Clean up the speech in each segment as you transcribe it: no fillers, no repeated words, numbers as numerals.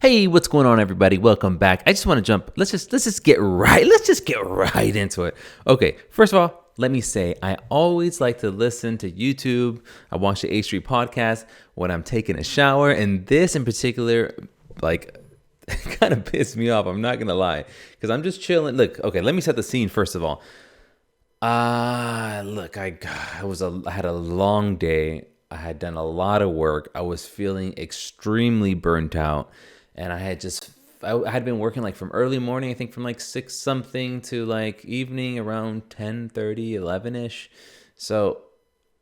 Hey, what's going on, everybody? Welcome back. I just want to jump. Let's just get right into it. Okay, first of all, let me say I always like to listen to YouTube. I watch the H3 podcast when I'm taking a shower, and this in particular, kind of pissed me off. I'm not gonna lie, because I'm just chilling. Look, okay, let me set the scene first of all. Look, I had a long day. I had done a lot of work. I was feeling extremely burnt out. And I had been working like from early morning, I think from like 6 something to like evening around 10:30, 11ish. So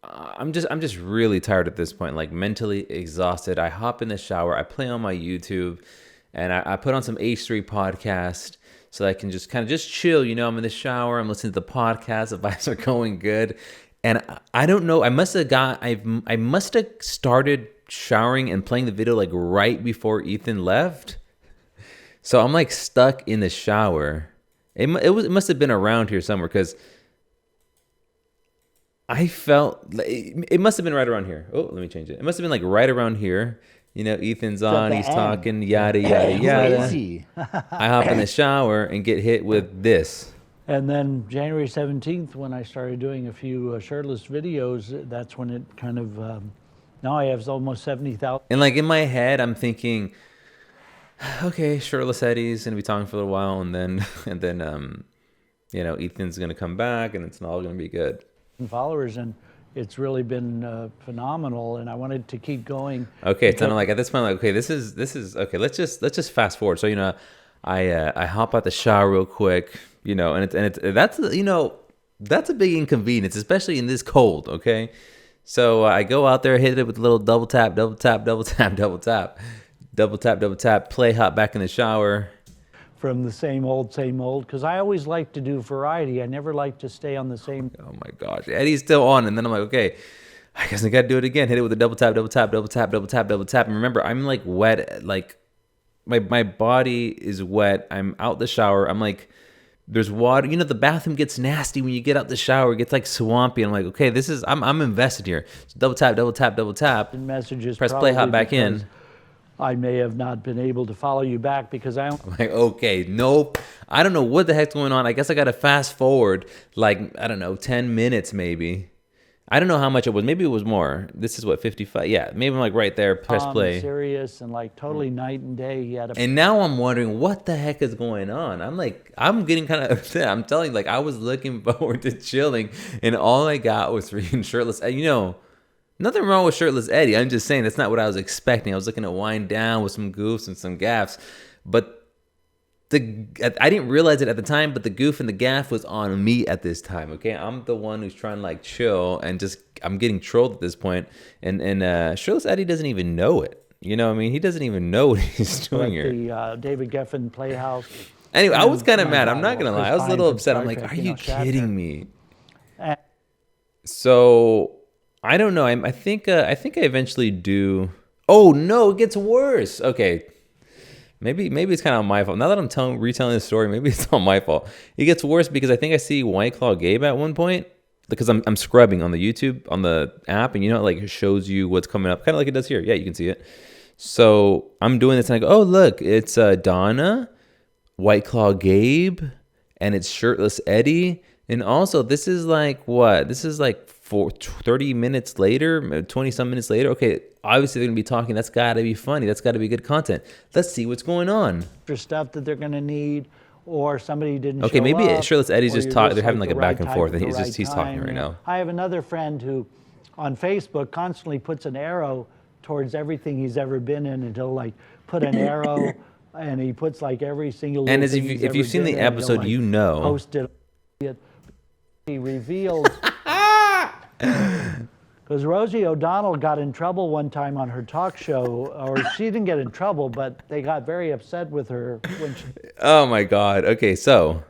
I'm just really tired at this point, like mentally exhausted. I hop in the shower, I play on my YouTube, and I put on some H3 podcast so I can just kind of just chill. You know, I'm in the shower, I'm listening to the podcast, the vibes are going good. And I don't know, I must have started showering and playing the video like right before Ethan left. So I'm like stuck in the shower. It must have been around here somewhere, because I felt it must have been right around here. Oh, let me change it. It must have been like right around here. You know, Ethan's on, he's talking, yada, yada, yada. I hop in the shower and get hit with this. And then January 17th, when I started doing a few shirtless videos, that's when it kind of, now I have almost 70,000. And like in my head, I'm thinking, okay, Shirtless Eddie's going to be talking for a little while, and then, you know, Ethan's going to come back, and it's all going to be good. Followers, and it's really been phenomenal, and I wanted to keep going. Okay, it's kind of like at this point, like, okay, this is okay. Let's just fast forward. So, you know, I hop out the shower real quick, you know, and that's a big inconvenience, especially in this cold. Okay, so I go out there, hit it with a little double tap, play, hop back in the shower. From the same old, because I always like to do variety. I never like to stay on the same. Oh my gosh, Eddie's still on, and then I'm like, okay, I guess I got to do it again. Hit it with a double tap. And remember, I'm like wet, like my body is wet. I'm out the shower. I'm like, there's water. You know, the bathroom gets nasty when you get out the shower. It gets like swampy. I'm like, okay, I'm invested here. So double tap. And messages. Press play, hop back in. I may have not been able to follow you back because I'm like, okay, nope. I don't know what the heck's going on. I guess I got to fast forward like, I don't know, 10 minutes maybe. I don't know how much it was. Maybe it was more. This is what, 55? Yeah, maybe I'm like right there, press play. Serious and like totally night and day. He had and now I'm wondering what the heck is going on. I'm like, I'm getting kind of upset. I'm telling you, like, I was looking forward to chilling, and all I got was freaking Shirtless. You know, nothing wrong with Shirtless Eddie. I'm just saying that's not what I was expecting. I was looking to wind down with some goofs and some gaffs, but I didn't realize it at the time, but the goof and the gaff was on me at this time. Okay, I'm the one who's trying to like chill, and just I'm getting trolled at this point. And Shirtless Eddie doesn't even know it. You know what I mean? He doesn't even know what he's doing here. The David Geffen Playhouse. Anyway, I was kind of mad. I'm not gonna lie. I was a little upset. I'm like, are you kidding me? So I don't know. I think I eventually do. Oh no, it gets worse. Okay. Maybe it's kind of my fault. Now that I'm retelling this story, maybe it's not my fault. It gets worse because I think I see White Claw Gabe at one point, because I'm scrubbing on the YouTube, on the app, and you know, it like shows you what's coming up, kind of like it does here. Yeah, you can see it. So I'm doing this, and I go, oh look, it's Donna, White Claw Gabe, and it's Shirtless Eddie, and also this is like what? This is like 30 minutes later, 20 some minutes later. Okay, obviously they're gonna be talking. That's gotta be funny. That's gotta be good content. Let's see what's going on. For stuff that they're gonna need, or somebody didn't. Okay, show maybe up, Shirtless Eddie's just talking. They're having like a right back and forth, and time, he's talking right now. I have another friend who, on Facebook, constantly puts an arrow towards everything he's ever been in, and he'll like put an arrow, and he puts like every single. And as if you've seen the episode, like, you know. Post it. He reveals. Because Rosie O'Donnell got in trouble one time on her talk show, or she didn't get in trouble, but they got very upset with her when she. Oh my God. Okay, so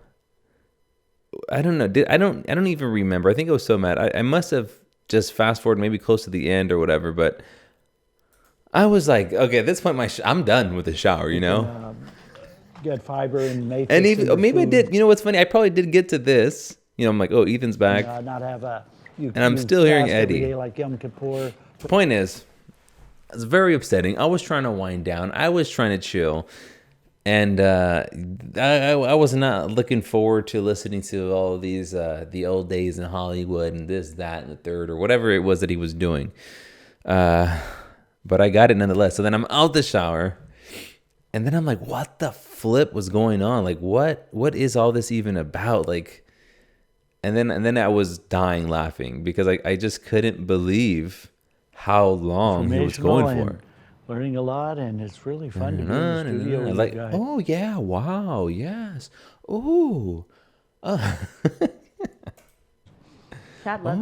I don't know. I don't even remember. I think I was so mad. I must have just fast forward maybe close to the end or whatever. But I was like, okay, at this point, I'm done with the shower. You know. Get fiber and matrix. And even maybe food. I did. You know what's funny? I probably did get to this. You know, I'm like, oh, Ethan's back. Not have a. And I'm still hearing Eddie. Like Yom Kippur. The point is, It's very upsetting. I was trying to wind down. I was trying to chill. And I was not looking forward to listening to all of these, the old days in Hollywood and this, that, and the third, or whatever it was that he was doing. But I got it nonetheless. So then I'm out the shower. And then I'm like, what the flip was going on? Like, what is all this even about? Like, and then I was dying laughing because I just couldn't believe how long he was going for. Learning a lot, and it's really fun to be in the studio with like, you guys. oh yeah, wow, yes, oh, oh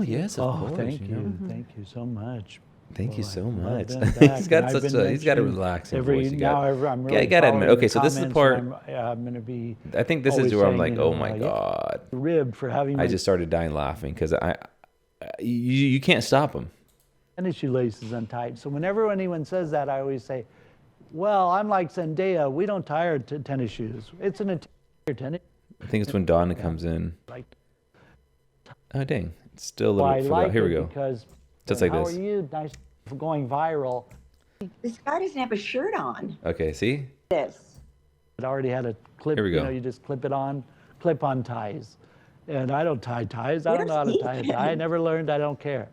yes, of course. Thank you, thank you so much. Thank you so I've much. been back, He's got and such I've been a he's got a mentioning relaxing voice. I'm really I gotta admit. following Okay, the so this is the comments, part. and I'm going to be. I think this is always where I'm saying, like, you know, oh my god, ribbed for having I my just started dying laughing because you can't stop him. tennis shoelaces untied. So whenever anyone says that, I always say, well, I'm like Zendaya. We don't tie our tennis shoes. It's an entire tennis. I think it's when Donna comes in. Like, Oh dang, it's still a well, little I bit. like Here we it go. because Just like how this. are you? Nice for going viral. This guy doesn't have a shirt on. Okay, see? This. It already had a clip. Here we You go. know, you just clip on ties. And I don't tie ties. I don't know how to Where's tie a Ethan? tie. I never learned. I don't care.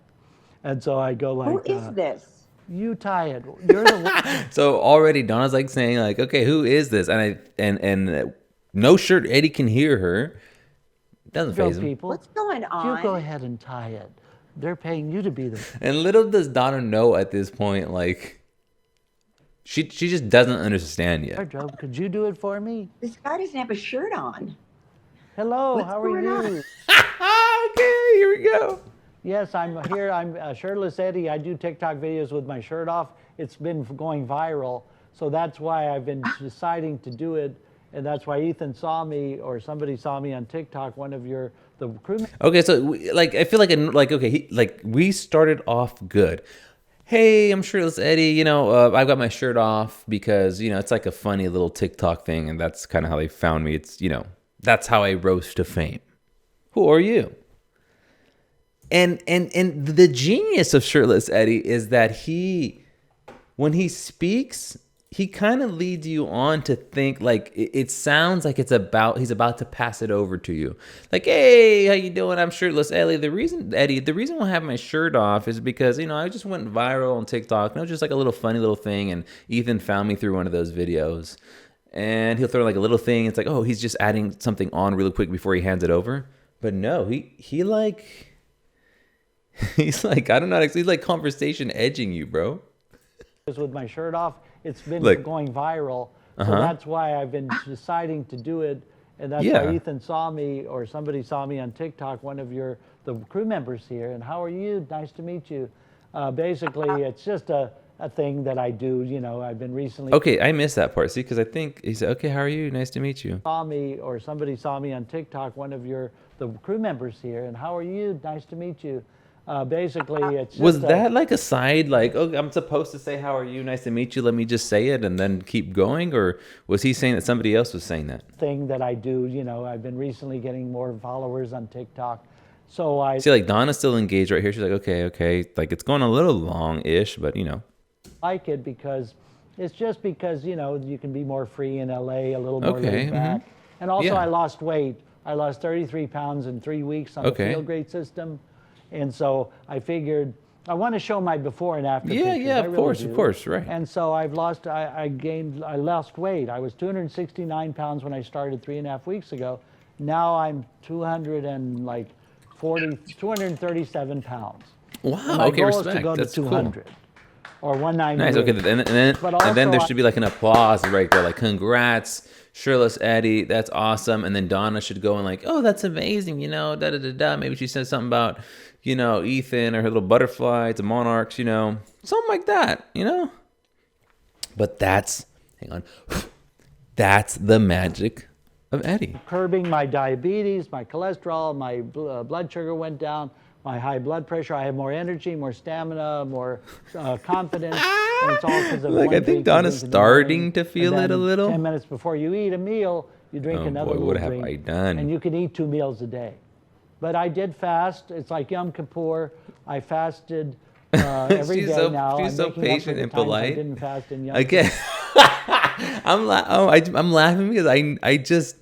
And so I go Who like, is this? you tie it. You're the one. So already Donna's like saying like, okay, who is this? And no shirt. Eddie can hear her. Doesn't Go faze him. people. What's going on? You go ahead and tie it. They're paying you to be the And little does Donna know at this point, like she just doesn't understand yet. wardrobe. Could you do it for me? This guy doesn't have a shirt on. Hello, What's how are going you? on? Okay, here we go. Yes, I'm here. I'm Shirtless Eddie. I do TikTok videos with my shirt off. It's been going viral. So that's why I've been deciding to do it. And that's why Ethan saw me, or somebody saw me on TikTok, one of the crewmen. Okay, so I feel like okay, we started off good. Hey, I'm Shirtless Eddie. You know, I've got my shirt off because it's like a funny little TikTok thing, and that's kind of how they found me. It's that's how I rose to fame. Who are you? And the genius of Shirtless Eddie is that when he speaks, he kind of leads you on to think like it sounds like he's about to pass it over to you. Like, hey, how you doing? I'm Shirtless Eddie. The reason why I have my shirt off is because I just went viral on TikTok. And it was just like a little funny little thing, and Ethan found me through one of those videos. And he'll throw like a little thing. It's like, oh, he's just adding something on really quick before he hands it over. But no, he's like, I don't know, he's like conversation edging you, bro. With my shirt off. It's been Look. going viral. So that's why I've been deciding to do it. And that's Yeah. why Ethan saw me, or somebody saw me on TikTok, one of the crew members here. And how are you? Nice to meet you. Basically, it's just a thing that I do. I've been recently Okay, I missed that part. See, because I think he said, okay, how are you? Nice to meet you. saw me, or somebody saw me on TikTok, one of the crew members here. And how are you? Nice to meet you. Basically, it's just Was that like a side, like, oh, I'm supposed to say, how are you? Nice to meet you. Let me just say it and then keep going? Or was he saying that somebody else was saying that? thing that I do. I've been recently getting more followers on TikTok. So I See, like, Donna's still engaged right here. She's like, okay. Like, it's going a little long-ish, but, like it because it's just because you can be more free in LA, a little more Okay, laid back. And also Yeah. I lost weight. I lost 33 pounds in 3 weeks on Okay. the field grade system. And so I figured I want to show my before and after Yeah, pictures. yeah, I of really course, do. right. And so I lost weight. I was 269 pounds when I started 3.5 weeks ago. Now I'm 237 pounds. And wow, my okay, goal is to respect. go That's to 200 or 198. Nice. Okay, But and then there also should be like an applause right there, like congrats, Shirtless Eddie, that's awesome. And then Donna should go and like, oh, that's amazing, da da da da. Maybe she said something about, Ethan or her little butterfly to monarchs, something like that, But hang on, that's the magic of Eddie. curbing my diabetes, my cholesterol, my blood sugar went down, my high blood pressure. I have more energy, more stamina, more confidence. And it's all because of Like, one I think drink you Donna's drink in the starting morning, to feel and it a then little. 10 minutes before you eat a meal, you drink Oh, another boy, little what have drink. I done? And you can eat 2 meals a day. But I did fast. It's like Yom Kippur. I fasted every She's day now. she's I'm so making up for patient the and times I polite. didn't fast in young. Okay. I'm laughing because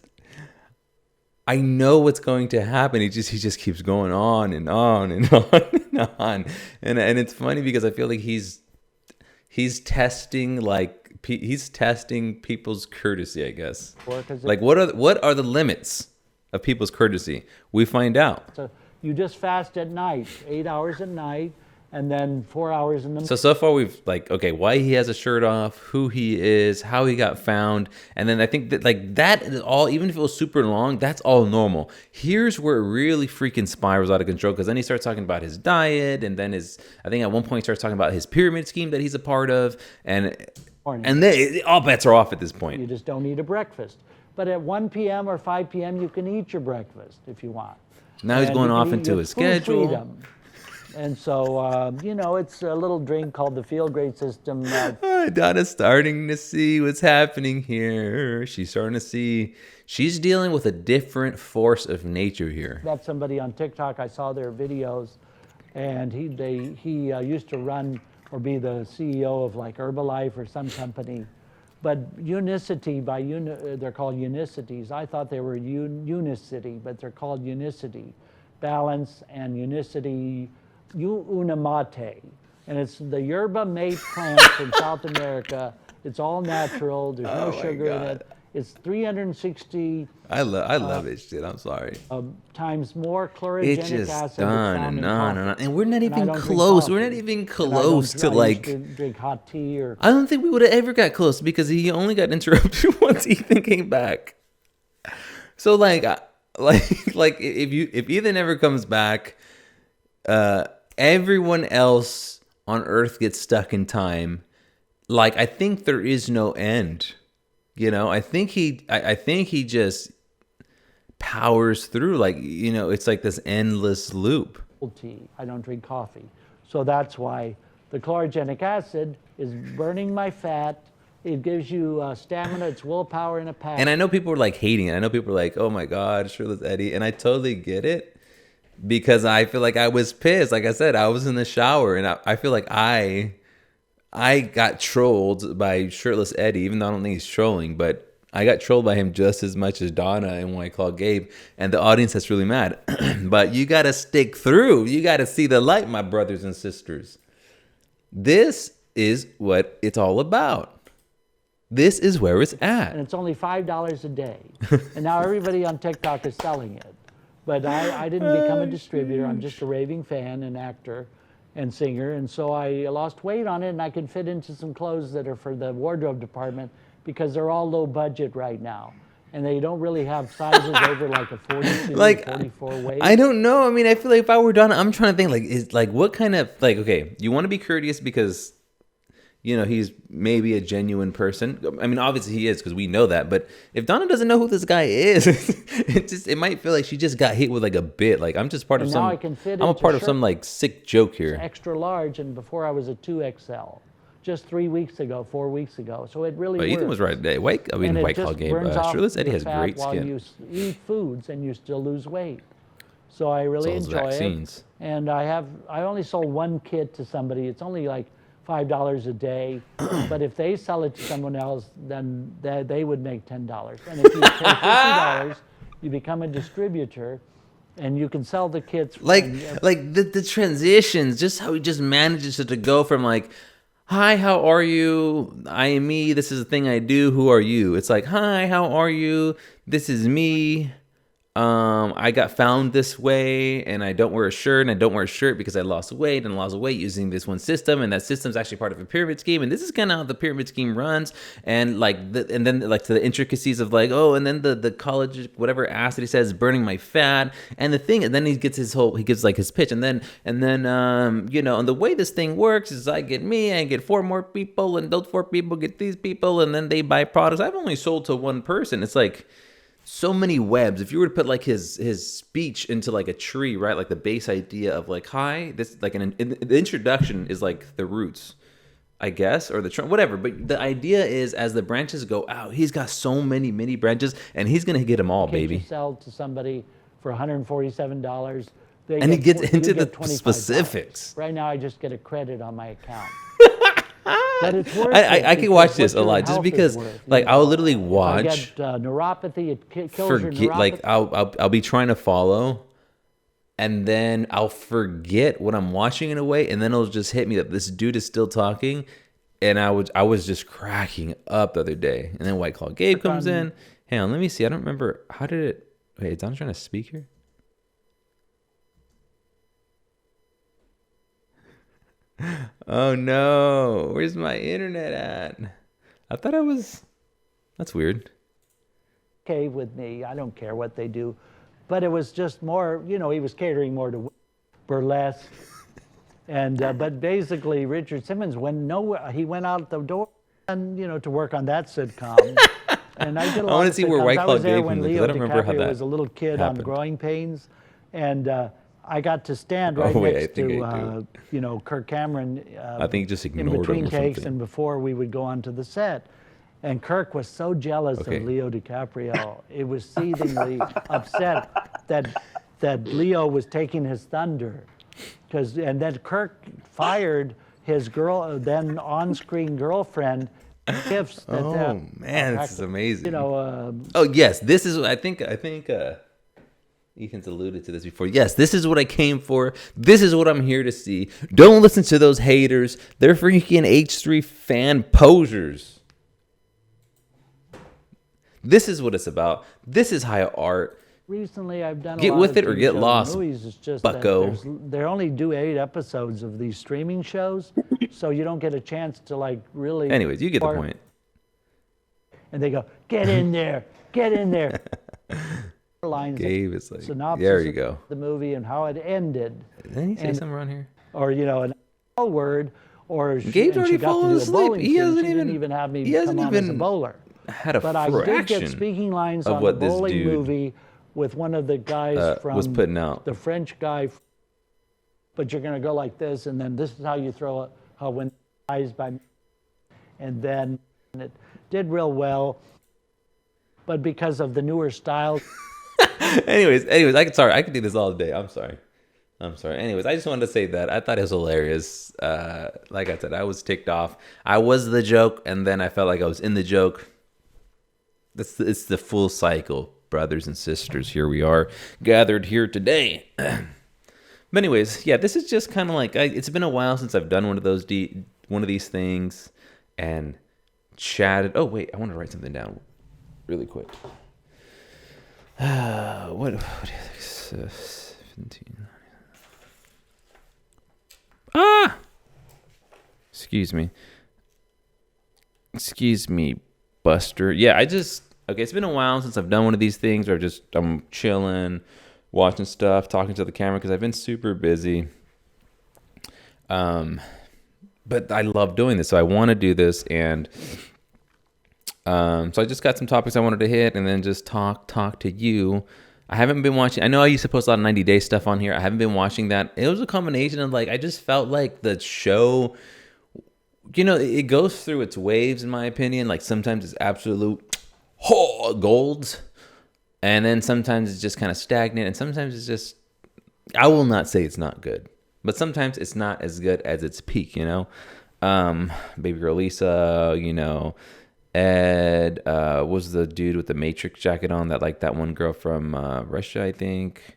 I know what's going to happen. He just keeps going on and on and on and on. And it's funny because I feel like he's testing he's testing people's courtesy, I guess. Like what are the limits of people's courtesy? We find out. So you just fast at night, 8 hours at night, and then 4 hours in the So far we've okay, why he has a shirt off, who he is, how he got found, and then I think that that is all. Even if it was super long, that's all normal. Here's where it really freaking spirals out of control because then he starts talking about his diet, and then I think at one point he starts talking about his pyramid scheme that he's a part of, and then all bets are off at this point. You just don't eat a breakfast. But at 1 p.m. or 5 p.m. you can eat your breakfast if you want. Now he's And going you can off eat into your his food schedule. freedom. And so, it's a little drink called the Feel Great System. Donna's starting to see what's happening here. She's starting to see. She's dealing with a different force of nature here. That's somebody on TikTok. I saw their videos, and he used to run or be the CEO of like Herbalife or some company. But Unicity they're called Unicities. I thought they were Unicity, but they're called Unicity. Balance and Unicity. Unamate, and it's the yerba mate plant from South America. It's all natural. There's no sugar in it. It's 360 I love it shit. I'm sorry. times more chlorogenic It's just acid. done than and found in on coffee. and on. And we're not And I even don't drink close. We're coffee. not even And I close to I used to drink hot tea or. I don't think we would have ever got close because he only got interrupted once Ethan came back. So if Ethan ever comes back, everyone else on Earth gets stuck in time. I think there is no end. I think he just powers through. It's like this endless loop. Tea. I don't drink coffee. So that's why the chlorogenic acid is burning my fat. It gives you stamina. It's willpower in a pack. And I know people are hating it. I know people are like, oh my God, Shirtless Eddie. And I totally get it. Because I feel like I was pissed. Like I said, I was in the shower and I feel like I got trolled by Shirtless Eddie, even though I don't think he's trolling, but I got trolled by him just as much as Donna and White Claw Gabe, and the audience that's really mad. But you got to stick through. You got to see the light, my brothers and sisters. This is what it's all about. This is where it's at. And it's only $5 a day. And now everybody on TikTok is selling it. But I didn't become a distributor. I'm just a raving fan and actor and singer. And so I lost weight on it, and I can fit into some clothes that are for the wardrobe department because they're all low budget right now. And they don't really have sizes over like a 42, 44 weight. I don't know. I mean, I feel like if I were Donna, I'm trying to think what kind of okay, you want to be courteous because he's maybe a genuine person. I mean, obviously he is because we know that. But if Donna doesn't know who this guy is, it might feel like she just got hit with a bit. I'm just part of some. I'm a part of some sick joke here. It's extra large, and before I was a 2XL, just 4 weeks ago. So it really. But Ethan was right today. White Claw Gabe. Shirtless Eddie has great skin. While you eat foods and you still lose weight. So I really enjoy it. And I only sold one kit to somebody. It's only like $5 a day, but if they sell it to someone else, then they would make $10. And if you pay $50, you become a distributor, and you can sell the kits. The transitions, just how he just manages to go from hi, how are you? I am me. This is the thing I do. Who are you? It's hi, how are you? This is me. I got found this way, and I don't wear a shirt, and I don't wear a shirt because I lost weight using this one system, and that system's actually part of a pyramid scheme, and this is kind of how the pyramid scheme runs, and and then to the intricacies of and then the college whatever acid he says is burning my fat, and then he gets his pitch, and then and the way this thing works is I get 4 more people, and those 4 people get these people, and then they buy products. I've only sold to one person. It's so many webs. If you were to put his speech into a tree, right? The base idea of hi, this the introduction is the roots, I guess, or the trunk, whatever. But the idea is as the branches go out, he's got so many branches, and he's gonna get them all, baby. You sell to somebody for $147. They And he get gets you into the get $25. specifics. Right now, I just get a credit on my account. But it's worth I it can watch because this what a your lot just health is because, worth, you like, know. I'll literally If I watch, get neuropathy, it kills your forget, like, neuropathy. I'll be trying to follow, and then I'll forget what I'm watching in a way, and then it'll just hit me that this dude is still talking, and I was just cracking up the other day, and then White Claw Gabe comes in. Hang on, let me see. I don't remember how did it. Wait, is Don trying to speak here? Oh no, where's my internet at? I thought I was. That's weird. Okay with me. I don't care what they do. But it was just more, you know, he was catering more to burlesque. And but basically, Richard Simmons he went out the door and, you know, to work on that sitcom. And I did a I lot want to of see where sitcoms. White I Claw was there Gabe when comes in because Leo I don't remember how DiCaprio that was a little kid on happened. Growing Pains, and I got to stand right Oh, wait, I next think I to you know, Kirk Cameron. I think he just in ignored him between or takes something. and before we would go onto the set. And Kirk was so jealous Okay. of Leo DiCaprio. It was seethingly upset that Leo was taking his thunder. And then Kirk fired his then on-screen girlfriend gifts that Oh man, this is amazing. you know, Oh yes, this is. I think Ethan's alluded to this before. Yes, this is what I came for. This is what I'm here to see. Don't listen to those haters. They're freaking H3 fan posers. This is what it's about. This is high art. recently I've done a Get lot with of it or TV get shows and lost, movies. It's just bucko. that they only do 8 episodes of these streaming shows, so you don't get a chance to like really. Anyways, you get the point. And they go, get in there, get in there. Lines, Gabe is like, synopsis there you of go. the movie and how it ended, Didn't he say and- something around here? or you know, an L word, or Gabe's and already she got fallen to do a asleep. bowling He scene. hasn't She didn't even- even have me he hasn't come on as a even bowler. Had a But I did get fraction speaking lines of on what the this bowling dude movie with one of the guys from was putting out. the French guy. But you're going to go like this, and then this is how you throw it. How when eyes by, and then it did real well. But because of the newer style, anyways, I could do this all day. I'm sorry. Anyways, I just wanted to say that I thought it was hilarious. Like I said, I was ticked off. I was the joke, and then I felt like I was in the joke. It's the full cycle, brothers and sisters. Here we are, gathered here today. But anyways, yeah, this is just kind of like it's been a while since I've done one of these things, and chatted. Oh wait, I want to write something down, really quick. What is this? 17. Excuse me, Buster. Yeah, okay, it's been a while since I've done one of these things where I'm chilling, watching stuff, talking to the camera because I've been super busy. But I love doing this, so I want to do this, and so I just got some topics I wanted to hit, and then just talk to you. I haven't been watching. I know I used to post a lot of 90-day stuff on here. I haven't been watching that. It was a combination of like I just felt like the show, you know, it goes through its waves in my opinion. Like sometimes it's absolute golds, and then sometimes it's just kind of stagnant, and sometimes it's just. I will not say it's not good, but sometimes it's not as good as its peak. You know, Baby Girl Lisa. You know. Ed was the dude with the Matrix jacket on that one girl from Russia, I think.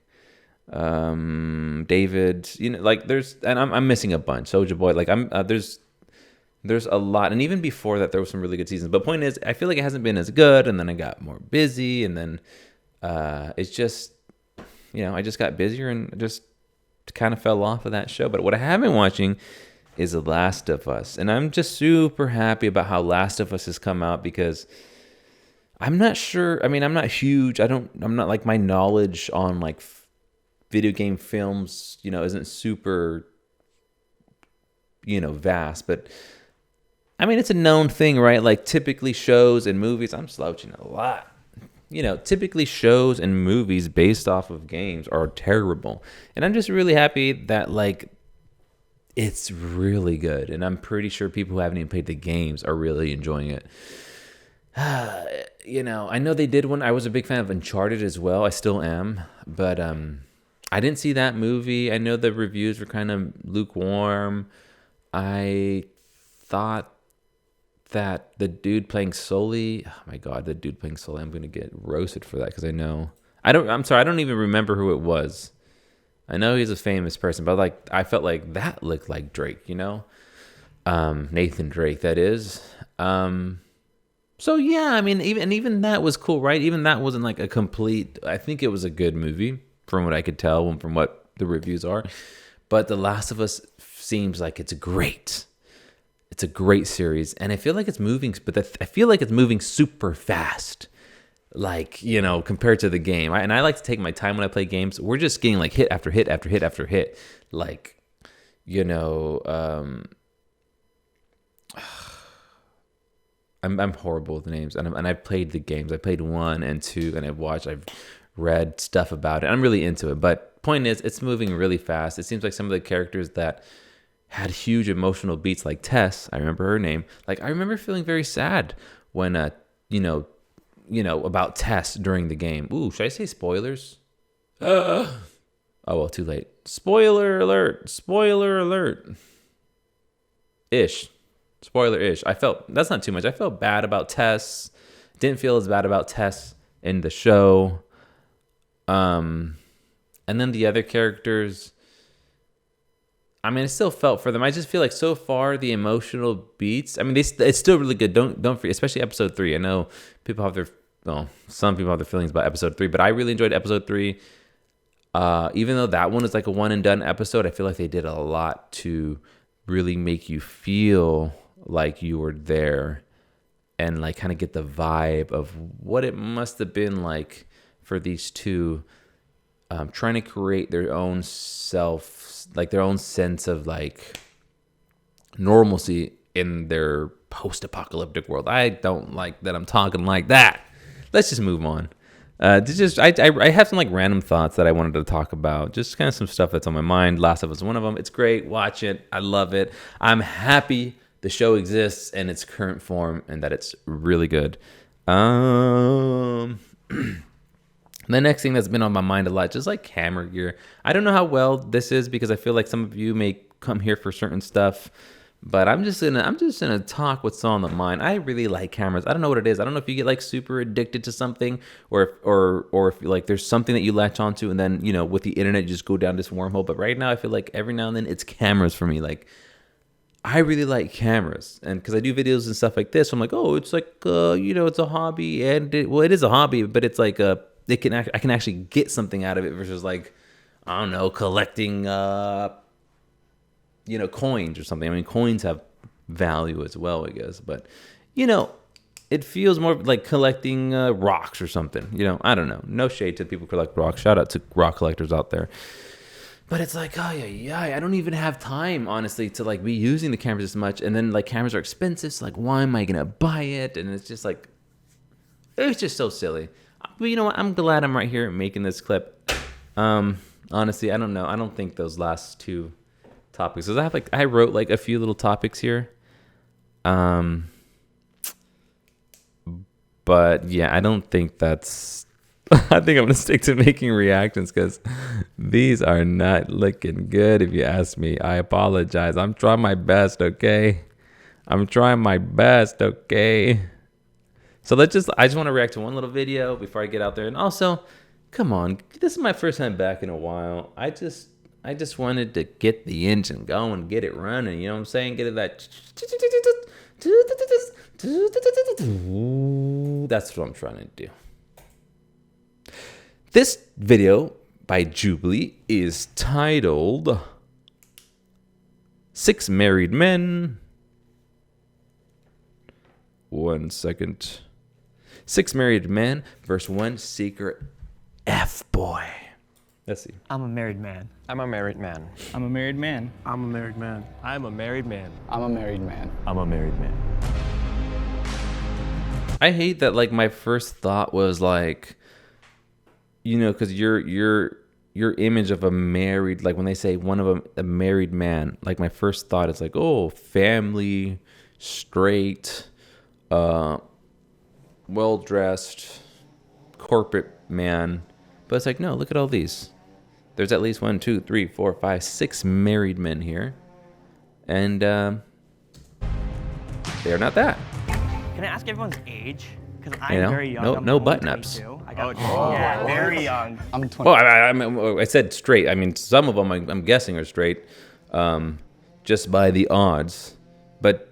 David, you know, like I'm missing a bunch. Soulja Boy, like there's a lot, and even before that there was some really good seasons. But point is, I feel like it hasn't been as good, and then I got more busy, and then it's just, you know, I just got busier and just kind of fell off of that show. But what I have been watching is The Last of Us. And I'm just super happy about how Last of Us has come out because I'm not sure. I mean, I'm not huge. I'm not like my knowledge on like video game films, you know, isn't super, you know, vast. But I mean, it's a known thing, right? Like typically shows and movies, I'm slouching a lot. You know, typically shows and movies based off of games are terrible. And I'm just really happy that like, it's really good, and I'm pretty sure people who haven't even played the games are really enjoying it. You know, I know they did one. I was a big fan of Uncharted as well. I still am, but I didn't see that movie. I know the reviews were kind of lukewarm. I thought that the dude playing Sully, oh my god, the dude playing Sully, I'm gonna get roasted for that because I know I'm sorry, I don't even remember who it was. I know he's a famous person, but like I felt like that looked like Drake, Nathan Drake, that is. So yeah, I mean, even that was cool, right? Even that wasn't like a complete. I think it was a good movie from what I could tell and from what the reviews are. But The Last of Us seems like it's great. It's a great series, and I feel like it's moving, but I feel like it's moving super fast. Like, compared to the game. And I like to take my time when I play games. We're just getting like hit after hit after hit after hit. Like, I'm horrible with the names, and I've played the games. I played 1 and 2, and I've read stuff about it. I'm really into it. But point is, it's moving really fast. It seems like some of the characters that had huge emotional beats, like Tess, I remember her name. Like I remember feeling very sad when about Tess during the game. Ooh, should I say spoilers? Oh well, too late. Spoiler alert! Spoiler alert! Ish. Spoiler ish. That's not too much. I felt bad about Tess. Didn't feel as bad about Tess in the show. And then the other characters, I mean, I still felt for them. I just feel like so far the emotional beats. I mean, it's still really good. Don't forget, especially episode 3. I know some people have their feelings about episode 3, but I really enjoyed episode 3. Even though that one is like a one and done episode, I feel like they did a lot to really make you feel like you were there and like kind of get the vibe of what it must have been like for these two trying to create their own self, like their own sense of like normalcy in their post-apocalyptic world. I don't like that I'm talking like that. Let's just move on. I have some like random thoughts that I wanted to talk about. Just kind of some stuff that's on my mind. Last of Us is one of them. It's great. Watch it. I love it. I'm happy the show exists in its current form and that it's really good. The next thing that's been on my mind a lot, just like camera gear. I don't know how well this is because I feel like some of you may come here for certain stuff, but I'm just gonna talk what's on the mind. I really like cameras. I don't know what it is. I don't know if you get like super addicted to something, or if like there's something that you latch onto, and then with the internet you just go down this wormhole. But right now I feel like every now and then it's cameras for me. Like I really like cameras, and because I do videos and stuff like this, I'm like, oh, it's like it's a hobby, and it is a hobby, but it's like I can actually get something out of it versus like I don't know, collecting coins or something. I mean, coins have value as well, I guess, but it feels more like collecting rocks or something. I don't know. No shade to people who collect rocks. Shout out to rock collectors out there. But it's like, oh yeah, I don't even have time, honestly, to like be using the cameras as much. And then like cameras are expensive, so like, why am I gonna buy it? And it's just like, it's just so silly. But you know what? I'm glad I'm right here making this clip. Honestly, I don't know. I don't think those last two topics, because I wrote like a few little topics here. But yeah, I don't think that's. I think I'm gonna stick to making reactions because these are not looking good. If you ask me, I apologize. I'm trying my best. Okay, I'm trying my best. Okay. So I just want to react to one little video before I get out there, and also, come on, this is my first time back in a while. I just wanted to get the engine going, get it running. You know what I'm saying? Get it that. That's what I'm trying to do. This video by Jubilee is titled 6 Married Men. 1 second. 6 Married Men versus 1 Secret F-Boy. Let's see. I'm a married man. I'm a married man. I'm a married man. I'm a married man. I'm a married man. I'm a married man. I'm a married man. I hate that. Like my first thought was like, because your image of a married, like when they say one of them, a married man, like my first thought is like, oh, family, straight, well dressed, corporate man. But it's like, no, look at all these. There's at least 1, 2, 3, 4, 5, 6 married men here. And they're not that. Can I ask everyone's age? Because I'm You know, very young. no- I'm no only button-ups. 22. I got, yeah, very young. I'm 20. Well, I said straight. I mean, some of them I'm guessing are straight, just by the odds. But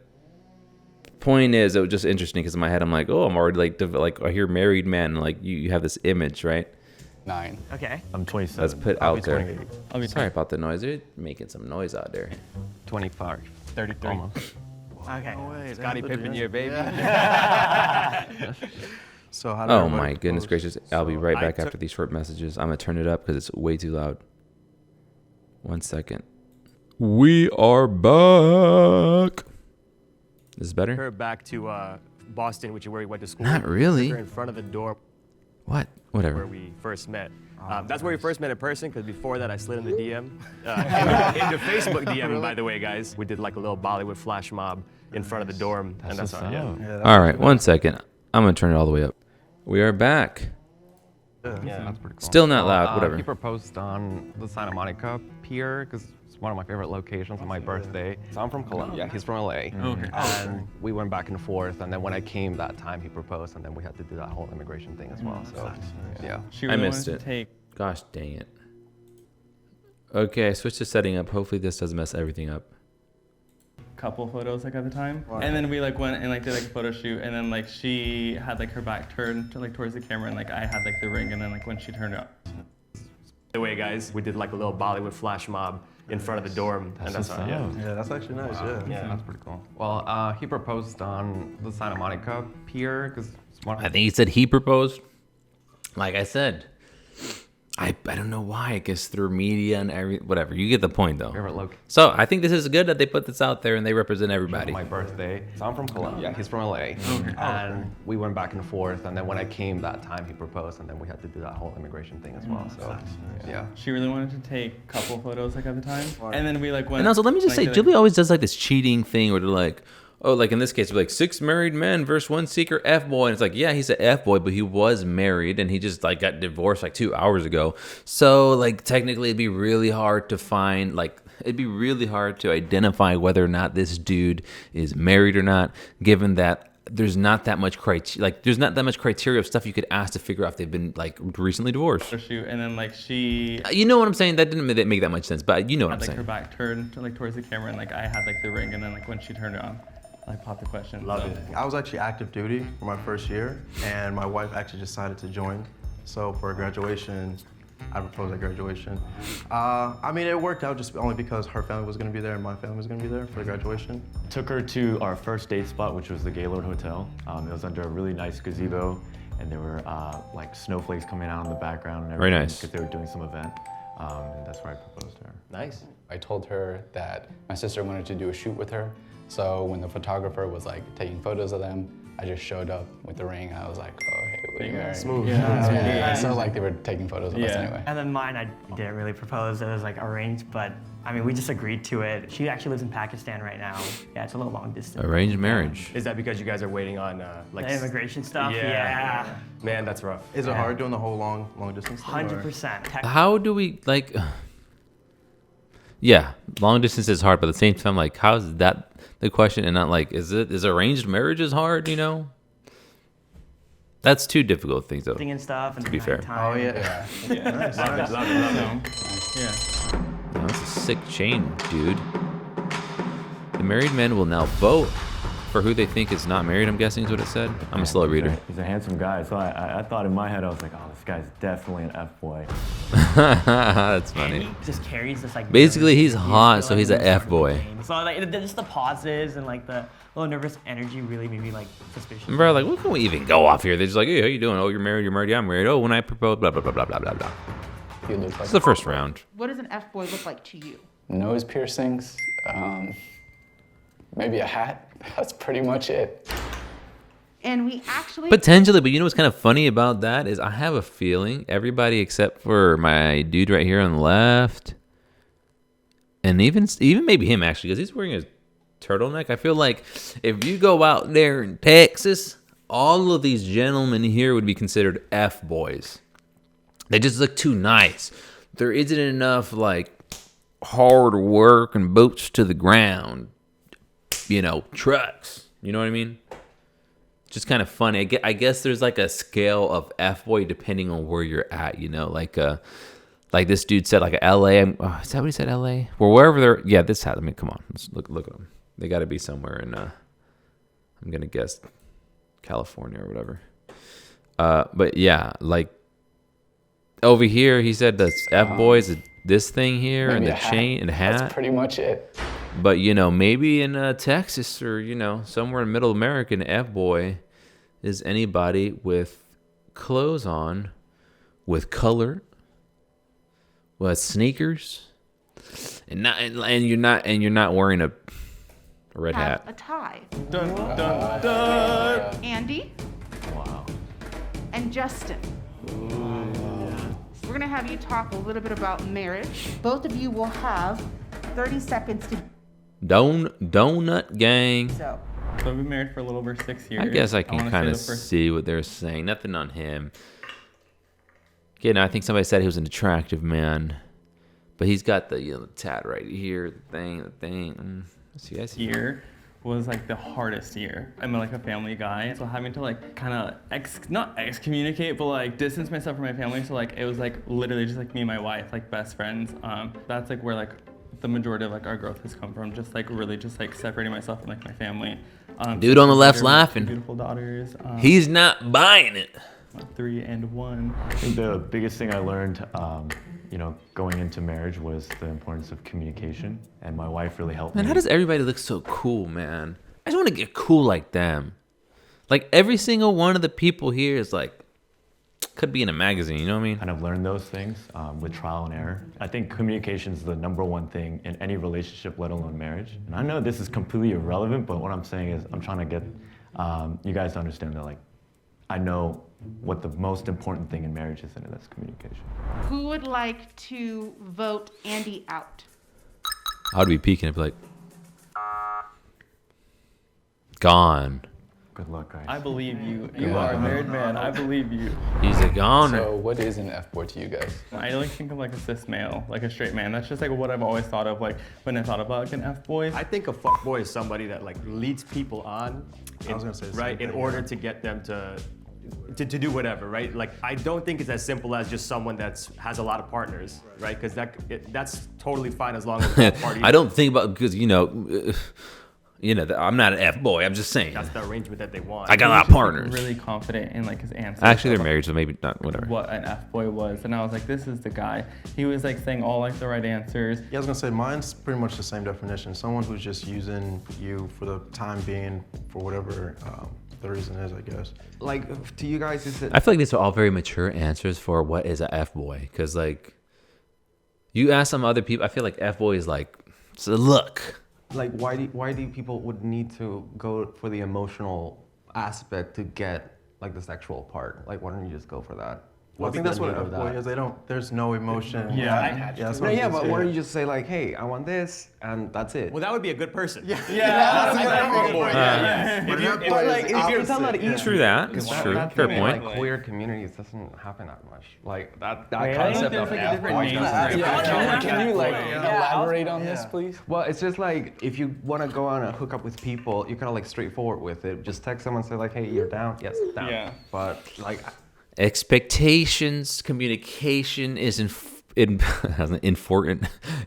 point is, it was just interesting because in my head I'm like, oh, I'm already like I hear married man. Like you have this image, right? 9. Okay. I'm 27. Let's put I'll out be there. 28. I'll be Sorry about the noise. They're making some noise out there. 25. 33. Almost. Okay. Scottie Pippen year, baby. So how did Oh everybody my goodness propose? gracious! I'll be So right I back took- after these short messages. I'm gonna turn it up because it's way too loud. 1 second. We are back. This is better? Her back to Boston, which is where we went to school. Not really. Took her in front of the dorm What? where Whatever. we first met. That's where we first met in person, because before that I slid in the DM. Into Facebook DM, by the way, guys. We did like a little Bollywood flash mob in front of the dorm. And that's what's how, yeah. up. Yeah, that's All right, 1 second. I'm gonna turn it all the way up. We are back. Yeah, that's pretty cool. Still not loud, whatever. He proposed on the Santa Monica Pier because it's one of my favorite locations on my birthday. So I'm from Colombia. He's from LA. Okay. And we went back and forth. And then when I came that time, he proposed. And then we had to do that whole immigration thing as well. So, yeah. She I really missed wanted it. to take Gosh dang it. Okay, I switched to setting up. Hopefully this doesn't mess everything up. a couple photos like at the time, and then we like went and like did like a photo shoot, and then like she had like her back turned to like towards the camera, and like I had like the ring, and then like when she turned it up. By the way, guys, we did like a little Bollywood flash mob in front of the dorm. And that's how, yeah. Yeah, that's actually nice. Yeah. That's pretty cool. Well, he proposed on the Santa Monica Pier because it's one of I think he said he proposed. Like I said, I don't know why. I guess through media and whatever. You get the point though. favorite locations So I think this is good that they put this out there and they represent on everybody. my birthday. So I'm from Colombia. He's from LA. And we went back and forth. And then when I came that time, he proposed. And then we had to do that whole immigration thing as well. So, yeah. She really wanted to take a couple photos like at the time, and then we like went. And also, let me just like, say, did, Julie always does like this cheating thing where they're like, oh, like in this case, we're like 6 married men versus 1 secret F boy. And it's like, yeah, he's an F boy, but he was married and he just like got divorced like 2 hours ago. So like technically it'd be really hard to find, like, it'd be really hard to identify whether or not this dude is married or not, given that there's not that much there's not that much criteria of stuff you could ask to figure out if they've been like recently divorced. photo shoot, and then like she You know what I'm saying? That didn't make that much sense, but you know what I'm had like saying. her back turned to, like towards the camera, and like I had like the ring, and then like when she turned it on, I popped the question. Love so. it. I was actually active duty for my first year, and my wife actually decided to join. So for graduation, I proposed at graduation. I mean, it worked out just only because her family was going to be there and my family was going to be there for the graduation. Took her to our first date spot, which was the Gaylord Hotel. It was under a really nice gazebo, and there were like snowflakes coming out in the background and Very everything nice. because they were doing some event. And that's where I proposed to her. Nice. I told her that my sister wanted to do a shoot with her. So when the photographer was like taking photos of them, I just showed up with the ring. I was like, oh, hey, will you marry me? Smooth. Yeah. So like they were taking photos of us Yeah. anyway. And then mine, I didn't really propose. It was like arranged, but I mean, we just agreed to it. She actually lives in Pakistan right now. Yeah, it's a little long distance. Arranged marriage. Is that because you guys are waiting on like The immigration stuff, Yeah. yeah. Man, that's rough. Is it hard doing the whole long distance thing? or- 100%. How do we like? Yeah, long distance is hard, but at the same time, like, how is that the question, and not like, is arranged marriages hard? You know, that's two difficult things, though. And stuff. And To be fair. Oh, yeah. Yeah. Love it, love it, love it. Yeah. Oh, that's a sick chain, dude. The married men will now vote for who they think is not married. I'm guessing is what it said. I'm a slow reader. He's a handsome guy, so I thought in my head, I was like, oh, this guy's definitely an F-boy. That's And funny. he just carries this like. Basically, he's nervous hot, energy so he's when a he started F-boy. the game. So like just the pauses and like the little nervous energy really made me like suspicious. Bro, like, what can we even go off here? They're just like, hey, how you doing? Oh, you're married. Yeah, I'm married. Oh, when I propose, blah blah blah blah blah blah blah. He looked like It's the first round. What does an F boy look like to you? nose piercings, maybe a hat. That's pretty much it. And we actually Potentially, but you know what's kind of funny about that is I have a feeling everybody except for my dude right here on the left, and even maybe him actually, because he's wearing a turtleneck. I feel like if you go out there in Texas, all of these gentlemen here would be considered F boys. They just look too nice. there isn't enough like hard work and boots to the ground, trucks. You know what I mean? Just kind of funny. I guess there's like a scale of F-boy depending on where you're at, like this dude said, like LA. Is that what he said? LA? Well, wherever they're. Yeah, this hat. I mean, come on. Let's look at them. They got to be somewhere in. I'm gonna guess California or whatever. But yeah, like over here, he said the F-boy is this thing here and the chain and the hat. That's pretty much it. But maybe in Texas or somewhere in Middle America, an F-boy is anybody with clothes on, with color, with sneakers, and you're not wearing a red Have hat. a tie. Dun, dun, dun. Andy Wow. and Justin. We're gonna have you talk a little bit about marriage. Both of you will have 30 seconds to Donut gang. so. So we've been married for a little over 6 years. I guess I can wanna kind say of the first- see what they're saying. Nothing on him. Again, I think somebody said he was an attractive man, but he's got the tat right here, the thing. See, I see. year was like the hardest year. I'm like a family guy, so having to like kind of not excommunicate, but like distance myself from my family. So like it was like literally just like me and my wife, like best friends. That's like where like the majority of like our growth has come from. Just like really just like separating myself from like my family. Dude on the left's two laughing. Beautiful daughters. He's not buying it. 3 and 1. I think the biggest thing I learned, going into marriage was the importance of communication, and my wife really helped Man, me. how does everybody look so cool, man? I just want to get cool like them. Like every single one of the people here is like, could be in a magazine, you know what I mean? Kind of learn those things with trial and error. I think communication is the number one thing in any relationship, let alone marriage. And I know this is completely irrelevant, but what I'm saying is I'm trying to get you guys to understand that like, I know what the most important thing in marriage is, and that's communication. Who would like to vote Andy out? I would be peeking and be like, gone. Good luck, guys. I believe you. You are a married man. I believe you. He's a goner. So what is an F-boy to you guys? I like think of like a cis male, like a straight man. That's just like what I've always thought of, like when I thought about like an F-boy. I think a fuckboy is somebody that like leads people on, I was gonna say the same right, in thing, order yeah. to get them to do whatever, right? Like I don't think it's as simple as just someone has a lot of partners, right? Because that's totally fine as long as both parties. I don't think about because I'm not an F-boy. I'm just saying. That's the arrangement that they want. I got a lot of He was just, partners. like, really confident in like his answers. Actually, they're about married, so maybe not. Whatever. what an F-boy was, and I was like, this is the guy. He was like saying all like the right answers. Yeah, I was gonna say mine's pretty much the same definition. Someone who's just using you for the time being, for whatever the reason is, I guess. Like, to you guys, is it? I feel like these are all very mature answers for what is a F-boy. Because like, you ask some other people, I feel like F-boy is like, it's a look. Like, why do people would need to go for the emotional aspect to get like the sexual part? Like, why don't you just go for that? Well, I think that's what an F-boy is. There's no emotion. Yeah. That's No, what yeah, I'm but saying. why don't you just say like, hey, I want this, and that's it? Well, that would be a good person. Yeah. Yeah. But like, if you're talking about each, True that. It's true. That Fair thing in, point. like queer communities doesn't happen that much. Like that Really? concept There's of like a different F-boy. name for it. Can you like elaborate on this, please? Well, it's just like if you want to go on and hook up with people, you're kind of like straightforward with it. Just text someone, say like, "Hey, you're down." Yes, down. Yeah. But like, Expectations, communication is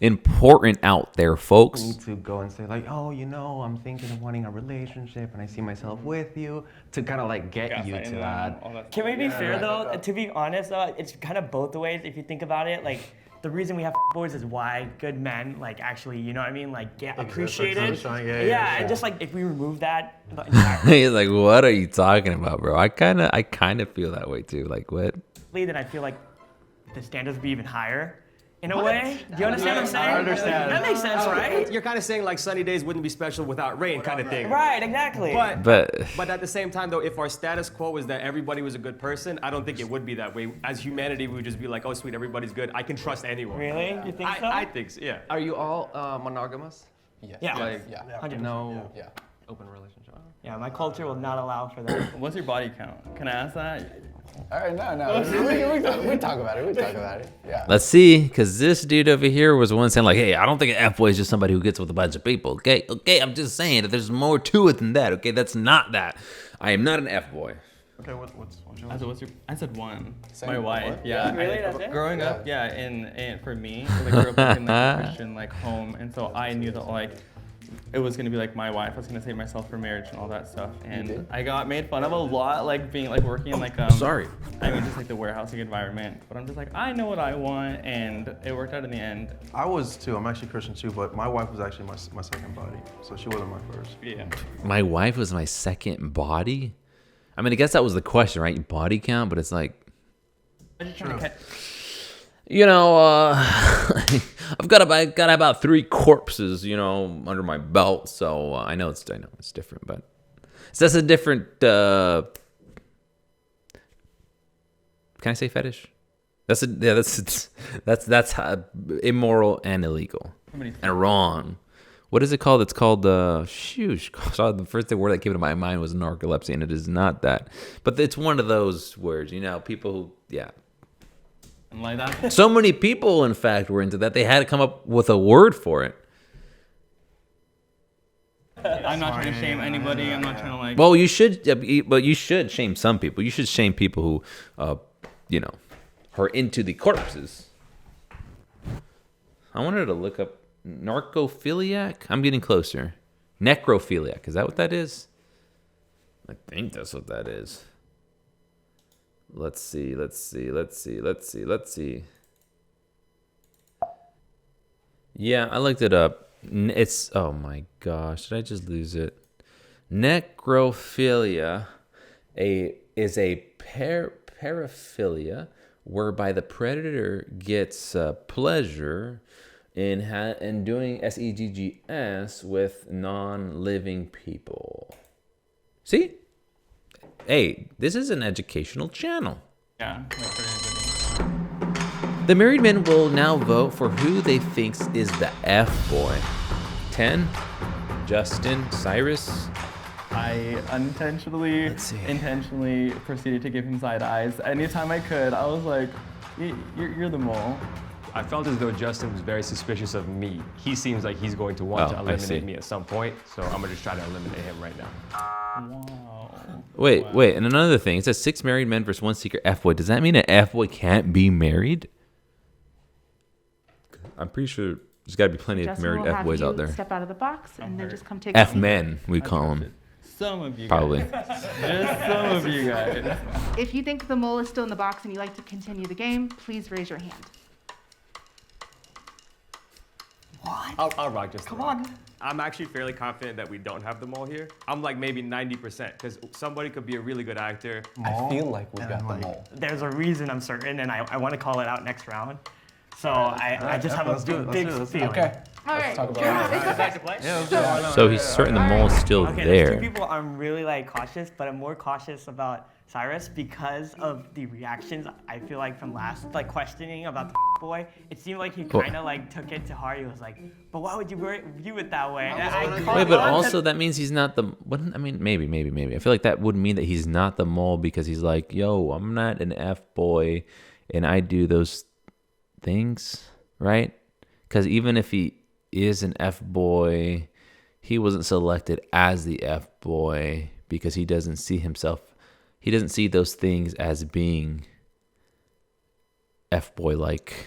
important out there, you folks. need to go and say like, "Oh, I'm thinking of wanting a relationship, and I see myself with you," to kind of like get you to that. Can we be fair though? To be honest though, it's kind of both ways if you think about it. Like the reason we have boys is why good men like actually, you know what I mean, like get appreciated. sunshine, Yeah, yeah. and just like if we remove that, the entire, He's like, what are you talking about, bro? I kind of feel that way too. Like, what? then I feel like the standards would be even higher. In a way, do you understand what I'm saying? I understand. That makes sense, right? You're kind of saying like sunny days wouldn't be special without rain, kind of thing. Right, exactly. But at the same time, though, if our status quo is that everybody was a good person, I don't think it would be that way. As humanity, we would just be like, oh, sweet, everybody's good. I can trust anyone. Really? You think so? I think so, yeah. Are you all monogamous? Yes. Yeah. Like, Yeah. 100%. no Yeah. open relationship. Yeah, my culture will not allow for that. What's your body count? Can I ask that? All right, no. We talk about it. Yeah. Let's see, because this dude over here was one saying like, "Hey, I don't think an F-boy is just somebody who gets with a bunch of people." Okay, I'm just saying that there's more to it than that. Okay, that's not that. I am not an F-boy. Okay, what's your I said one. Same. My wife. What? Yeah. Really? That's it? Growing up, yeah, and for me, I grew up in like a Christian like home, and so I knew that like it was gonna be like my wife. I was gonna save myself for marriage and all that stuff. And I got made fun of a lot, like being like working in like Sorry. I mean just like the warehousing environment. But I'm just like I know what I want, and it worked out in the end. I was too. I'm actually Christian too, but my wife was actually my second body, so she wasn't my first. Yeah. My wife was my second body. I mean, I guess that was the question, right? Body count, but it's like, you know, I've got about 3 corpses, you know, under my belt, so I know it's different, but so that's a different. Can I say fetish? That's immoral and illegal and wrong. What is it called? It's called shoosh. The first word that came to my mind was narcolepsy, and it is not that. But it's one of those words, you know, people who, yeah. And like that. So many people, in fact, were into that. They had to come up with a word for it. I'm not trying to shame anybody. I'm not trying to like. Well, you should, but you should shame some people. You should shame people who, you know, are into the corpses. I wanted to look up narcophiliac. I'm getting closer. Necrophiliac. Is that what that is? I think that's what that is. Let's see. Yeah, I looked it up. It's, oh my gosh, did I just lose it? Necrophilia is a paraphilia whereby the predator gets pleasure in doing sex with non-living people. See? Hey, this is an educational channel. Yeah. For everybody. The married men will now vote for who they thinks is the F-boy. 10, Justin, Cyrus. I intentionally proceeded to give him side eyes. Anytime I could, I was like, you're the mole. I felt as though Justin was very suspicious of me. He seems like he's going to want to eliminate me at some point, so I'm gonna just try to eliminate him right now. Wow. Wait, and another thing. It says 6 married men versus 1 secret F-boy. Does that mean an F-boy can't be married? I'm pretty sure there's got to be plenty of Justin married will have F-boys you out there. Step out of the box and then just come take F-men, we call them. Some of you Probably. guys. Just some of you guys. If you think the mole is still in the box and you'd like to continue the game, please raise your hand. I'll rock just come on. I'm actually fairly confident that we don't have the mole here. I'm like maybe 90% because somebody could be a really good actor. I feel like we got the mole. There's a reason I'm certain, and I want to call it out next round. So I just have a big feeling. Okay. All right. Talk about it. Back to play? So he's certain the mole is still Okay, there's 2 there. people I'm really like cautious, but I'm more cautious about Cyrus because of the reactions I feel like from last like questioning about the boy. It seemed like he kind of like took it to heart. He was like, "But why would you view it that way?" And Wait, but also that means he's not the. What, I mean, maybe. I feel like that would mean that he's not the mole because he's like, yo, I'm not an F-boy, and I do those things, right? Because even if he is an F-boy, he wasn't selected as the F-boy because he doesn't see himself. He doesn't see those things as being F-boy-like.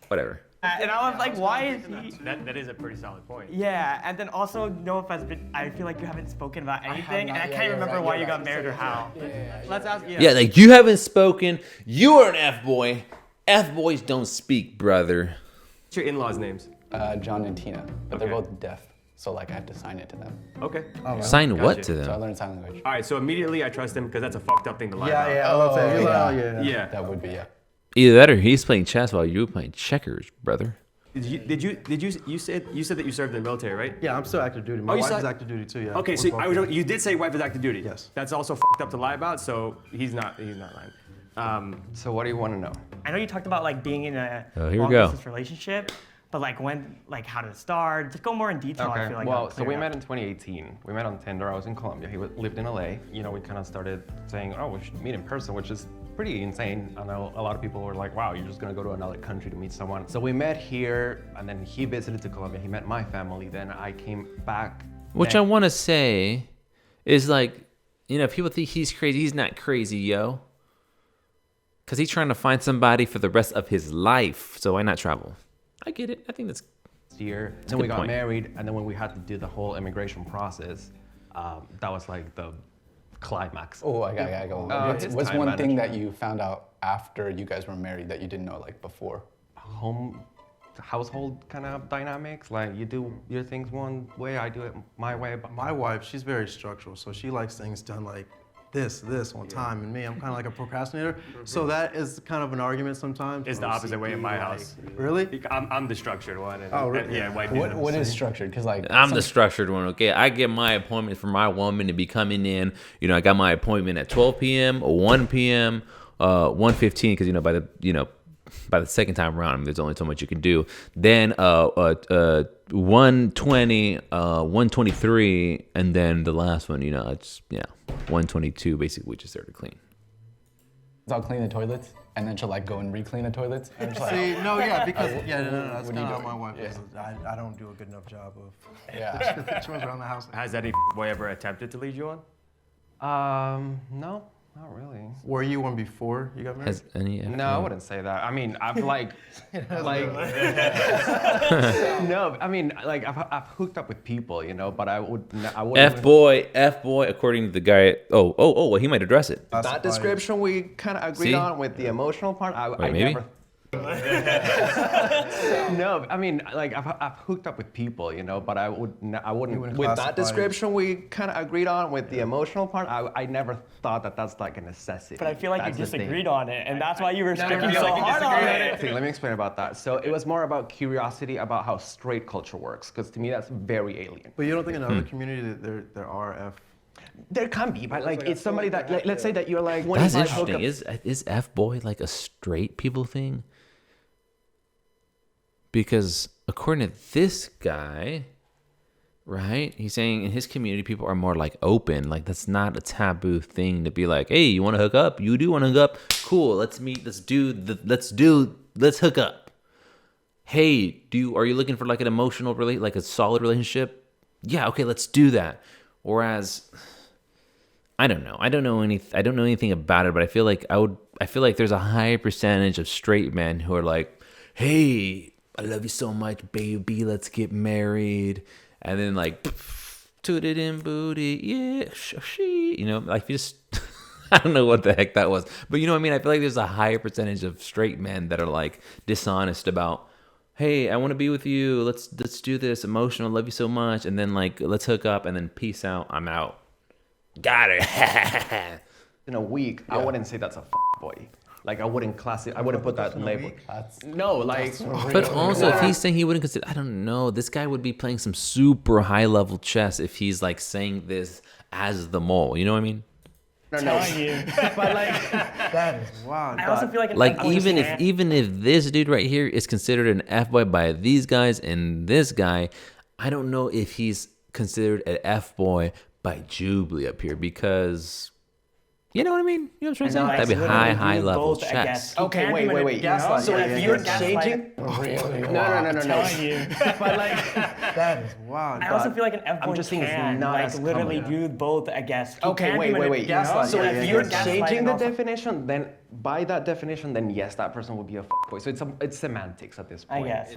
Whatever. And I was like, why is he? That is a pretty solid point. Yeah, and then also Noah has been. I feel like you haven't spoken about anything, and I can't remember why you got married or how. Let's ask. Yeah, like you haven't spoken. You are an F-boy. F-boys don't speak, brother. What's your in-laws' names? John and Tina, but they're Okay. both deaf, so like I have to sign it to them. Okay. Sign what Gotcha. to them? So I learned sign language. All right, so immediately I trust him because that's a fucked up thing to lie about. I was gonna say, yeah. Yeah. That would be Either that or he's playing chess while you were playing checkers, brother. Did you said that you served in the military, right? Yeah, I'm still active duty. My Oh, you wife said- is active duty too. Yeah. Okay, We're so both- you did say wife is active duty. Yes. That's also fucked up to lie about. So he's not lying. So what do you want to know? I know you talked about like being in a Oh, here we long go. distance relationship. but like when, like how did it start? Just go more in detail. I feel like well, that'll so we clear it met up. in 2018. We met on Tinder. I was in Colombia. He lived in LA. You know, we kind of started saying, oh, we should meet in person, which is pretty insane. I know a lot of people were like, wow, you're just gonna go to another country to meet someone. So we met here, and then he visited to Colombia. He met my family. Then I came back. Which I want to say is like, you know, people think he's crazy. He's not crazy, yo. Because he's trying to find somebody for the rest of his life. So why not travel? I get it. I think that's year. a Then good we got point. married, and then when we had to do the whole immigration process, that was like the climax. Oh, I gotta go. What's time one thing management. that you found out after you guys were married that you didn't know like before? Household kind of dynamics, like you do your things one way, I do it my way. But My wife, she's very structural, so she likes things done like this on time, and me, I'm kind of like a procrastinator. So that is kind of an argument sometimes. It's the opposite way in my house. Really? I'm the structured one. And, Oh, really? and, yeah, wife What is structured? Because like I'm the structured one, okay? I get my appointment for my woman to be coming in. You know, I got my appointment at 12 p.m., 1 p.m., 1:15, because, you know, by the second time around, there's only so much you can do. Then 1:20, 1:23, and then the last one, you know, it's 1:22. Basically, we just started clean. So I'll clean the toilets, and then she'll like go and re-clean the toilets. And just, like, See, no, yeah, because no, that's What kind are of you how my doing? wife Yeah. is. I don't do a good enough job of yeah. chores around the house. Has any boy ever attempted to lead you on? No, not really. Were you one before you got married? Has any? No, I wouldn't say that. I mean, I've like no, I mean, like I've hooked up with people, you know, but I wouldn't. F boy, according to the guy. Oh, well, he might address it. That description we kind of agreed See? on with the emotional part. I maybe? never. No, I mean, like I've hooked up with people, you know, but I wouldn't. wouldn't With classify that description we kind of agreed on with the emotional part. I never thought that that's like a necessity. But I feel like That's you the thing. disagreed on it, and that's why you were sticking I so feel like you hard on disagreed it. See, let me explain about that. So it was more about curiosity about how straight culture works, because to me that's very alien. But you don't think in other community that there are F? There can be, but like it's somebody that, like, let's say that you're like. That's 25 interesting. Is F boy like a straight people thing? Because according to this guy, right, he's saying in his community people are more like open. Like that's not a taboo thing to be like, hey, you want to hook up? You do want to hook up? Cool. Let's meet. Let's hook up. Hey, are you looking for like an emotional like a solid relationship? Yeah. Okay. Let's do that. Whereas, I don't know. I don't know anything about it, but I feel like there's a high percentage of straight men who are like, hey, I love you so much, baby. Let's get married. And then like, toot it in booty. Yeah, she. You know, like just, I don't know what the heck that was. But you know what I mean? I feel like there's a higher percentage of straight men that are like dishonest about, hey, I want to be with you. Let's do this. Emotional. Love you so much. And then like, let's hook up and then peace out. I'm out. Got it. in a week, I wouldn't say that's a boy. Like I wouldn't put that label. No, like. But also, if he's saying he wouldn't consider, I don't know. This guy would be playing some super high level chess if he's like saying this as the mole. You know what I mean? No. Telling you. But like, That is wild. I also feel like an Like F-boy even if this dude right here is considered an F boy by these guys and this guy, I don't know if he's considered an F boy by Jubilee up here because. You know what I mean? You know what I'm trying to say? No, That'd be it's literally high do level both, I chess. guess. You okay, can't wait. do it, you know? So So if if you're you're changing, no. telling you. But like, That is wild. I also feel like an F-boy I'm just saying it's can not like as literally common. do both, I guess. You okay, can do wait. it, you know? So if Yeah, you're gaslighting changing the also. definition, then by that definition, then yes, that person would be a boy. So it's semantics at this I point. guess.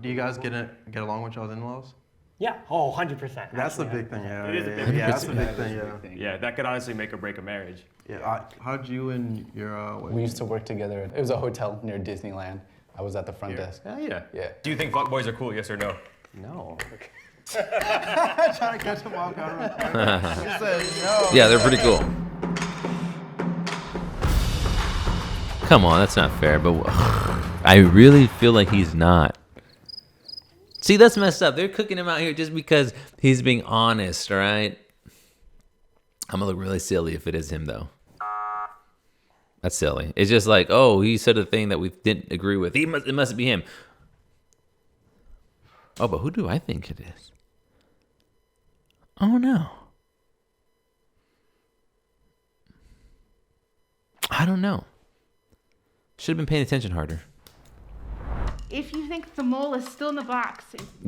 Do you guys get along with y'all's in-laws? Yeah. Oh, 100%. That's the actually, big thing. Yeah, It is a yeah, big yeah, that's the big thing. Yeah. Yeah, that could honestly make or break a marriage. Yeah. How'd you and your wife? We used to work together. It was a hotel near Disneyland. I was at the front desk. Yeah. Yeah. Do you think fuckboys are cool? Yes or no? No. Trying to catch him off guard. You said no. Yeah, they're pretty cool. Come on, that's not fair, but I really feel like he's not. See, that's messed up. They're cooking him out here just because he's being honest, all right? I'm gonna look really silly if it is him, though. That's silly. It's just like, oh, he said a thing that we didn't agree with. It must be him. Oh, but who do I think it is? Oh, no. I don't know. Should have been paying attention harder. If you think the mole is still in the box,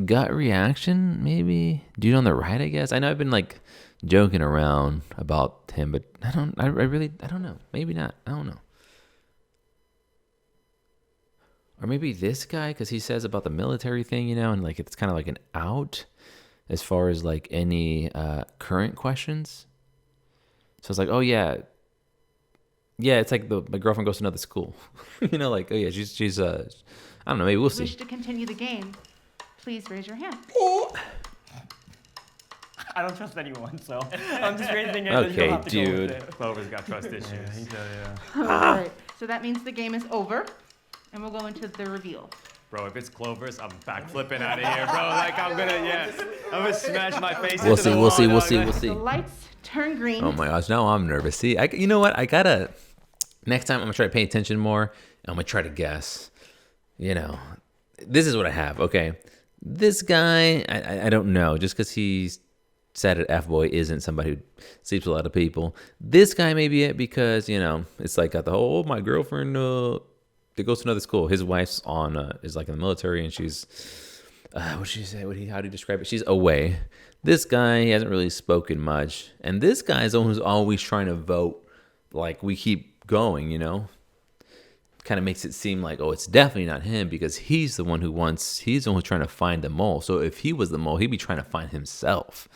Gut reaction, maybe? Dude on the right, I guess. I know I've been like joking around about him, but I don't know. Maybe not. I don't know. Or maybe this guy, because he says about the military thing, you know, and like it's kind of like an out as far as like any current questions. So it's like, oh yeah, it's like my girlfriend goes to another school, you know, like, oh yeah, she's I don't know, maybe we'll see. wish to continue the game, please raise your hand. I don't trust anyone, so I'm just raising it. Okay, You'll have to go with dude. it. Clover's got trust issues. He does, yeah. All right, so that means the game is over, and we'll go into the reveal. Bro, if it's Clover's, I'm backflipping out of here, bro. Like, I'm gonna smash my face We'll into see, the we'll wall, see, we'll dog. see, we'll see. The lights turn green. Oh my gosh, now I'm nervous. See, you know what? Next time I'm gonna try to pay attention more, and I'm gonna try to guess. You know, this is what I have, okay? This guy, I don't know, just because he's said it, F-boy isn't somebody who sleeps with a lot of people. This guy may be it because, you know, it's like got the whole, my girlfriend that goes to another school. His wife's is like in the military, and she's, what'd she say? How do you describe it? She's away. This guy, he hasn't really spoken much. And this guy is the one who's always trying to vote like we keep going, you know? Kind of makes it seem like, oh, it's definitely not him because he's the one who's trying to find the mole. So if he was the mole, he'd be trying to find himself.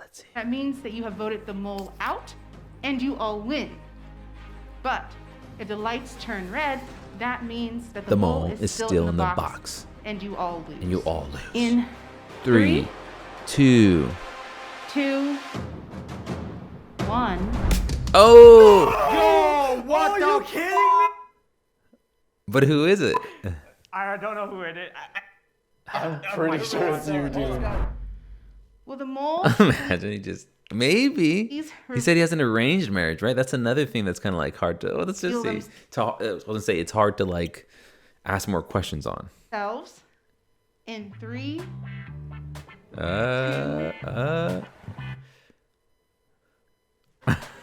Let's see. That means that you have voted the mole out, and you all win. But if the lights turn red, that means that the mole is still in the box, and you all lose. And you all lose. In 3, 2. 2, 1. Oh! Yo, what the? Are you kidding me? But who is it? I don't know who it is. I'm pretty sure it's you, dude. Well, the mole. Imagine maybe. He said he has an arranged marriage, right? That's another thing that's kind of like hard to, let's just see. I was going to say it's hard to like ask more questions on. Themselves in 3.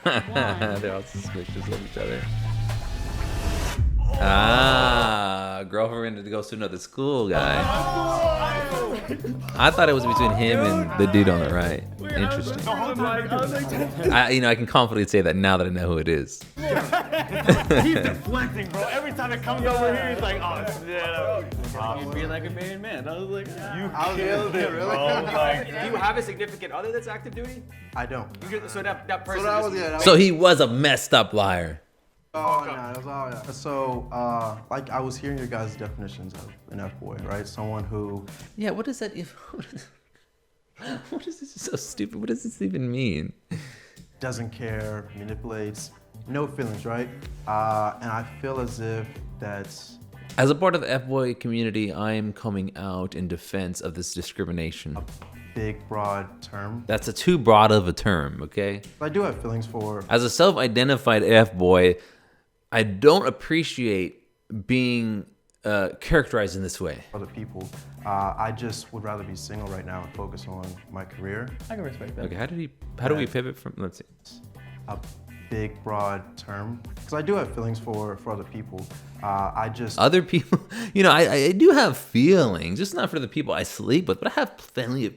They're all suspicious of each other. Girlfriend goes to another school guy. I thought it was between him and the dude on the right. Interesting. I can confidently say that now that I know who it is. He's deflecting, bro. Every time it comes over here, he's like, oh, yeah. You'd be like a married man. I was like, You killed it, bro. Like, do you have a significant other that's active duty? I don't. So that person. So he was a messed up liar. Oh, no, that was all, yeah. So, like, I was hearing your guys' definitions of an F-boy, right? Someone who... Yeah, what does that... What is this? So stupid. What does this even mean? Doesn't care, manipulates, no feelings, right? And I feel as if that's... As a part of the F-boy community, I am coming out in defense of this discrimination. A big, broad term. That's a too broad of a term, okay? I do have feelings for... As a self-identified F-boy, I don't appreciate being characterized in this way. Other people. I just would rather be single right now and focus on my career. I can respect that. Okay, how do we pivot from, let's see. A big, broad term. Because I do have feelings for other people. I just... Other people, you know, I do have feelings, just not for the people I sleep with, but I have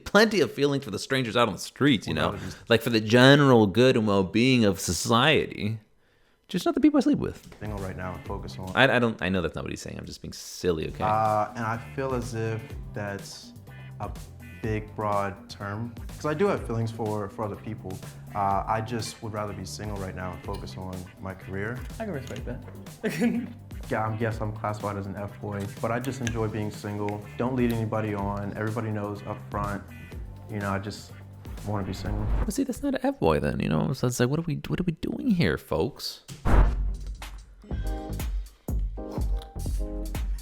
plenty of feelings for the strangers out on the streets, you know? Like for the general good and well-being of society. Just not the people I sleep with. Single right now and focus on... I know that's not what he's saying. I'm just being silly, okay? And I feel as if that's a big, broad term. Because I do have feelings for other people. I just would rather be single right now and focus on my career. I can respect that. Yeah, I guess I'm classified as an F-boy, but I just enjoy being single. Don't lead anybody on. Everybody knows up front. You know, I just want to be single. Well, see, that's not an F-boy then, you know? So it's like, what are we doing here, folks?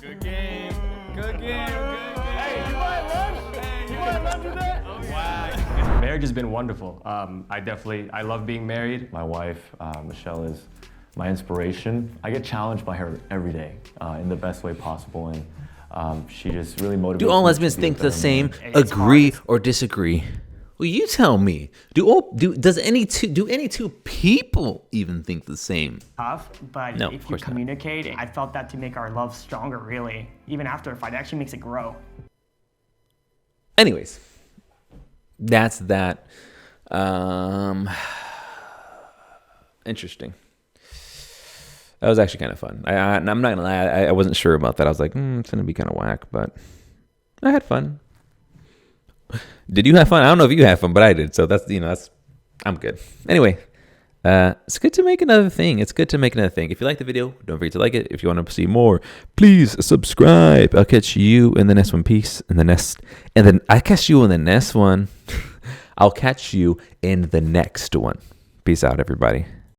Good game. Good game. Hey, you buy lunch? You buy lunch with that? Oh, wow. Marriage has been wonderful. I love being married. My wife, Michelle, is my inspiration. I get challenged by her every day in the best way possible. And She just really motivates Do all me to lesbians be a think the better same? man. Agree or disagree? Well, you tell me. Does any two people even think the same? Tough, but No, of if you course not. communicate, I felt that to make our love stronger, really. Even after a fight, it actually makes it grow. Anyways, that's that. Interesting. That was actually kind of fun. I'm not gonna lie. I wasn't sure about that. I was like, it's gonna be kind of whack, but I had fun. Did you have fun? I don't know if you had fun, but I did. So that's I'm good. Anyway, it's good to make another thing. If you like the video, don't forget to like it. If you want to see more, please subscribe. I'll catch you in the next one. Peace. I catch you in the next one. I'll catch you in the next one. Peace out, everybody.